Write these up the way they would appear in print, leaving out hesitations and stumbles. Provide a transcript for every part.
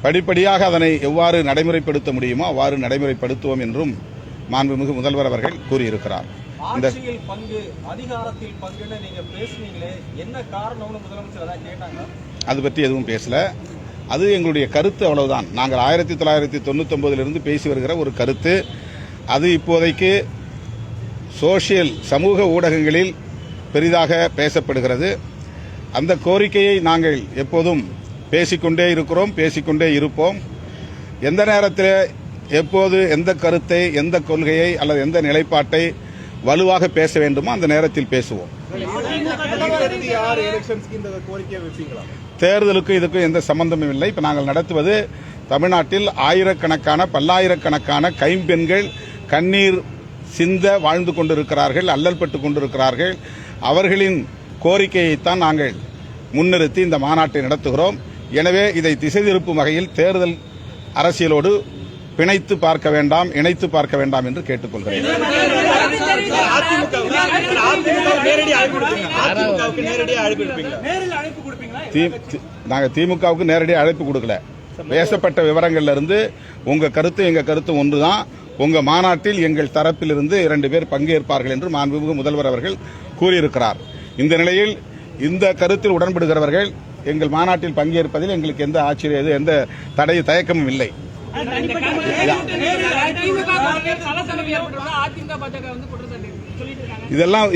படிப்படியாக அதனை எவ்வாறு நடைமுறைப்படுத்த முடியுமோ அவ்வாறு நடைமுறைப்படுத்துவோம் என்றும் மாண்புமிகு முதல்வர் அவர்கள் கூறியிருக்கிறார். ஆட்சியில் பங்கு, அதிகாரத்தில் பங்குன்னு நீங்க பேசுனீங்களே, என்ன காரணம்னு முதலமைச்சர் அதான் கேட்டாங்க. அது பற்றி எதுவும் பேசல. அது எங்களுடைய கருத்து, அவ்வளவுதான். நாங்கள் 1999 பேசி வருகிற ஒரு கருத்து. அது இப்போதைக்கு சோசியல் சமூக ஊடகங்களில் பெரிதாக பேசப்படுகிறது. அந்த கோரிக்கையை நாங்கள் எப்போதும் பேசிக்கொண்டே இருக்கிறோம், பேசிக்கொண்டே இருப்போம். எந்த நேரத்தில் எப்போது எந்த கருத்தை, எந்த கொள்கையை அல்லது எந்த நிலைப்பாட்டை வலுவாக பேச வேண்டுமோ அந்த நேரத்தில் பேசுவோம். தேர்தலுக்கு இதுக்கும் எந்த சம்பந்தமும் இல்லை. இப்ப நாங்கள் நடத்துவது தமிழ்நாட்டில் ஆயிரக்கணக்கான பல்லாயிரக்கணக்கான கைம்பெண்கள் கண்ணீர் சிந்த வாழ்ந்து கொண்டிருக்கிறார்கள், அல்லல்பட்டுக் கொண்டிருக்கிறார்கள். அவர்களின் கோரிக்கையைத்தான் நாங்கள் முன்னிறுத்தி இந்த மாநாட்டை நடத்துகிறோம். எனவே இதை திசை திருப்பும் வகையில் தேர்தல் அரசியலோடு பிணைத்து பார்க்க வேண்டாம், இணைத்து பார்க்க வேண்டாம் என்று கேட்டுக்கொள்கிறேன். நாங்கள் திமுகவுக்கு நேரடியாக அழைப்பு கொடுக்கல. பேசப்பட்ட விவரங்கள்ல இருந்து உங்க கருத்து எங்க கருத்து ஒன்றுதான். உங்க மாநாட்டில் எங்கள் தரப்பில் இருந்து 2 பேர் பங்கேற்பார்கள் என்று மாண்புமிகு முதல்வர் அவர்கள் கூறியிருக்கிறார். இந்த நிலையில் இந்த கருத்தில் உடன்படுகிறவர்கள் எங்கள் மாநாட்டில் பங்கேற்பதில் எங்களுக்கு எந்த ஆச்சரியம், எந்த தயக்கமும் இல்லை.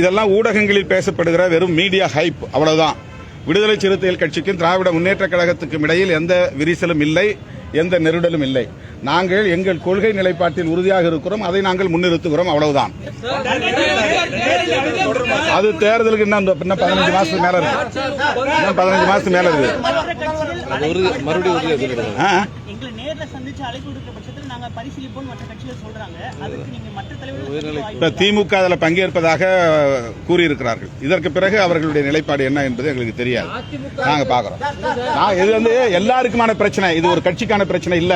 இதெல்லாம் ஊடகங்களில் பேசப்படுகிற வெறும் மீடியா ஹைப், அவ்வளவுதான். விடுதலை சிறுத்தைகள் கட்சிக்கும் திராவிட முன்னேற்ற கழகத்துக்கும் இடையில் எந்த விரிசலும் இல்லை, எந்த நெருடலும் இல்லை. நாங்கள் எங்கள் கொள்கை நிலைப்பாட்டில் உறுதியாக இருக்கிறோம், அதை நாங்கள் முன்னிறுத்துகிறோம், அவ்வளவுதான். அது தேர்தலுக்கு இன்னும் 15 மாசத்துக்கு மேல இருக்கு. 15 மாசத்துக்கு மேல இருக்கு. திமுக அதில் பங்கேற்பதாக கூறியிருக்கிறார்கள். இதற்கு பிறகு அவர்களுடைய நிலைப்பாடு என்ன என்பது எங்களுக்கு தெரியாது. நாங்க பாக்குறோம். இது எல்லாருக்குமான பிரச்சனை. இது ஒரு கட்சிக்கான பிரச்சனை இல்ல,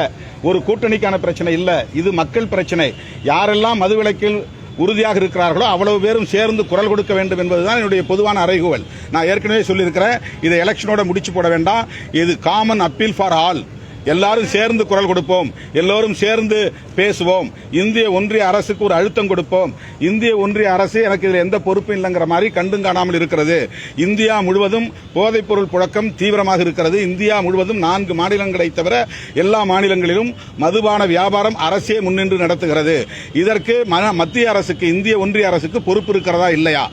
ஒரு கூட்டணிக்கான பிரச்சனை இல்ல. இது மக்கள் பிரச்சனை. யாரெல்லாம் மதுவிலக்கில் உறுதியாக இருக்கிறார்களோ அவ்வளவு பேரும் சேர்ந்து குரல் கொடுக்க வேண்டும் என்பதுதான் என்னுடைய பொதுவான அறைகூவல். நான் ஏற்கனவே சொல்லியிருக்கிறேன், இதை எலெக்ஷனோட முடிச்சு போட வேண்டாம். இது காமன் அப்பீல் ஃபார் ஆல். எல்லாரும் சேர்ந்து குரல் கொடுப்போம், எல்லோரும் சேர்ந்து பேசுவோம். இந்திய ஒன்றிய அரசுக்கு ஒரு அழுத்தம் கொடுப்போம். இந்திய ஒன்றிய அரசு எனக்கு இதில் எந்த பொறுப்பும் இல்லைங்கிற மாதிரி கண்டும் காணாமல் இருக்கிறது. இந்தியா முழுவதும் போதைப்பொருள் புழக்கம் தீவிரமாக இருக்கிறது. இந்தியா முழுவதும் 4 மாநிலங்களை தவிர எல்லா மாநிலங்களிலும் மதுபான வியாபாரம் அரசே முன்னின்று நடத்துகிறது. இதற்கு மத்திய அரசுக்கு, இந்திய ஒன்றிய அரசுக்கு பொறுப்பு இருக்கிறதா இல்லையா?